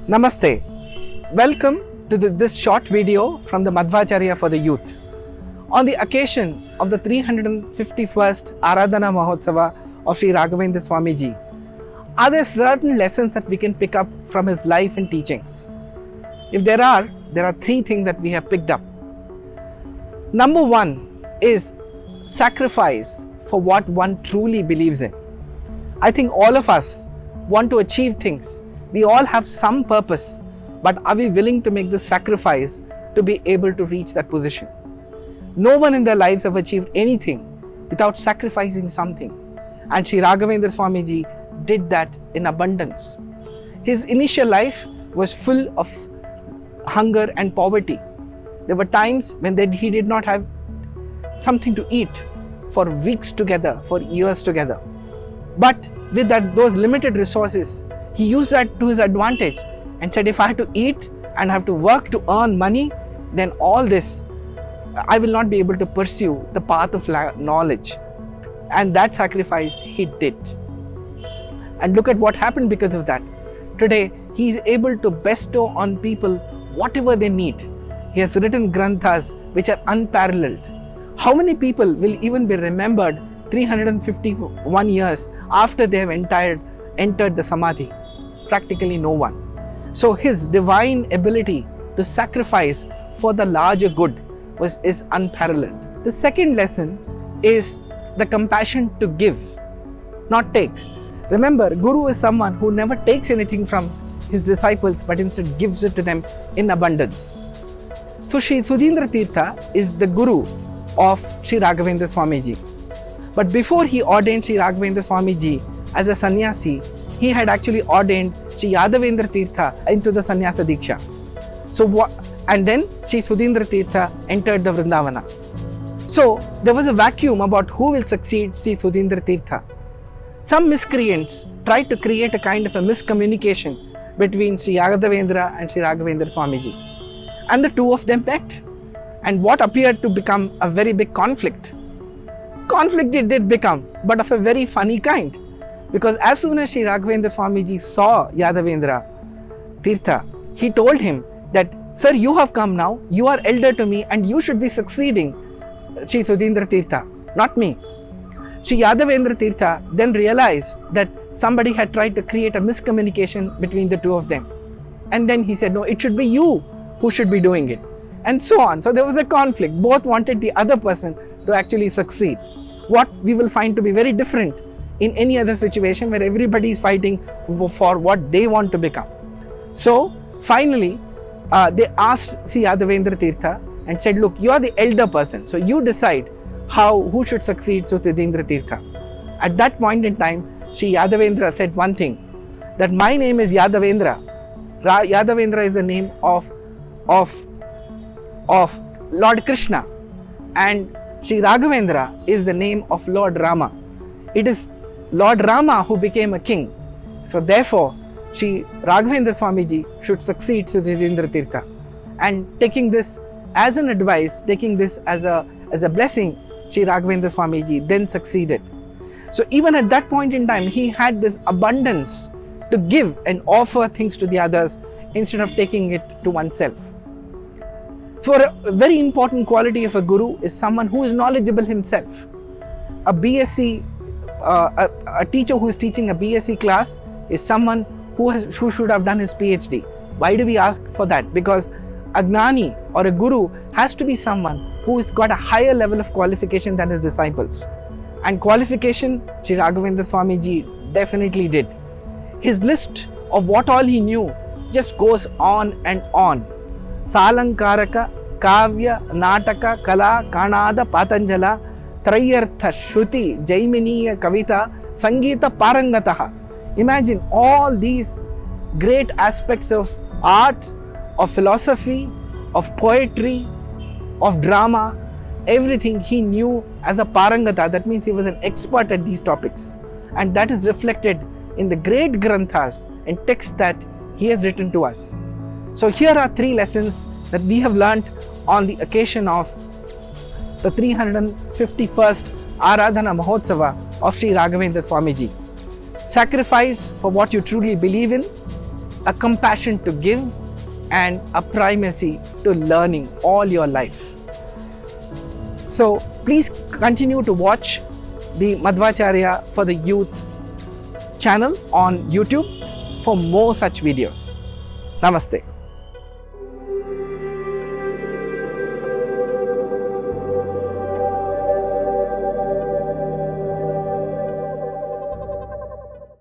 Namaste. Welcome to this short video from the Madhwacharya for the youth. On the occasion of the 351st Aradhana Mahotsava of Sri Raghavendra Swamiji, are there certain lessons that we can pick up from his life and teachings? If there are three things that we have picked up. Number one is sacrifice for what one truly believes in. I think all of us want to achieve things. We all have some purpose, but are we willing to make the sacrifice to be able to reach that position? No one in their lives have achieved anything without sacrificing something. And Sri Raghavendra Swamiji did that in abundance. His initial life was full of hunger and poverty. There were times when he did not have something to eat for weeks together, for years together. But with those limited resources, he used that to his advantage and said, if I have to eat and have to work to earn money, then all this, I will not be able to pursue the path of knowledge. And that sacrifice he did. And look at what happened because of that. Today, he is able to bestow on people whatever they need. He has written granthas which are unparalleled. How many people will even be remembered 351 years after they have entered the Samadhi? Practically no one. So his divine ability to sacrifice for the larger good is unparalleled. The second lesson is the compassion to give, not take. Remember, Guru is someone who never takes anything from his disciples but instead gives it to them in abundance. So Sri Sudhindra Tirtha is the Guru of Sri Raghavendra Swamiji. But before he ordained Sri Raghavendra Swamiji as a sannyasi, he had actually ordained Sri Yadavendra Tirtha into the sannyasa diksha. And then Sri Sudhindra Tirtha entered the Vrindavana. So there was a vacuum about who will succeed Sri Sudhindra Tirtha. Some miscreants tried to create a kind of a miscommunication between Sri Yadavendra and Sri Raghavendra Swamiji. And the two of them met. And what appeared to become a very big conflict. Conflict it did become, but of a very funny kind. Because as soon as Sri Raghavendra Swamiji saw Yadavendra Tirtha, he told him that, sir, you have come now, you are elder to me and you should be succeeding Sri Sudhindra Tirtha, not me. Sri Yadavendra Tirtha then realized that somebody had tried to create a miscommunication between the two of them. And then he said, no, it should be you who should be doing it. And so on. So there was a conflict. Both wanted the other person to actually succeed. What we will find to be very different in any other situation where everybody is fighting for what they want to become. So finally, they asked Sri Yadavendra Tirtha and said, look, you are the elder person, so you decide who should succeed Sudhindra Tirtha. At that point in time, Sri Yadavendra said one thing, that my name is Yadavendra. Yadavendra is the name of Lord Krishna, and Sri Raghavendra is the name of Lord Rama. It is Lord Rama who became a king. So therefore, Sri Raghavendra Swamiji should succeed Sudhindra Tirtha. And taking this as an advice, taking this as a blessing, Sri Raghavendra Swamiji then succeeded. So even at that point in time, he had this abundance to give and offer things to the others instead of taking it to oneself. For a very important quality of a guru is someone who is knowledgeable himself. A BSc, a teacher who is teaching a BSc class is someone who should have done his PhD. Why do we ask for that? Because a gnani or a guru has to be someone who has got a higher level of qualification than his disciples. And qualification, Sri Raghavendra Swamiji definitely did. His list of what all he knew just goes on and on. Salankaraka, Kavya, Nataka, Kala, Kanada, Patanjala, Trayartha, Shruti, Jaiminiya, Kavita, Sangeeta, Parangataha. Imagine all these great aspects of art, of philosophy, of poetry, of drama, everything he knew as a Parangata. That means he was an expert at these topics. And that is reflected in the great granthas and texts that he has written to us. So here are three lessons that we have learnt on the occasion of the 351st Aradhana Mahotsava of Sri Raghavendra Swamiji. Sacrifice for what you truly believe in, a compassion to give, and a primacy to learning all your life. So please continue to watch the Madhwacharya for the Youth channel on YouTube for more such videos. Namaste.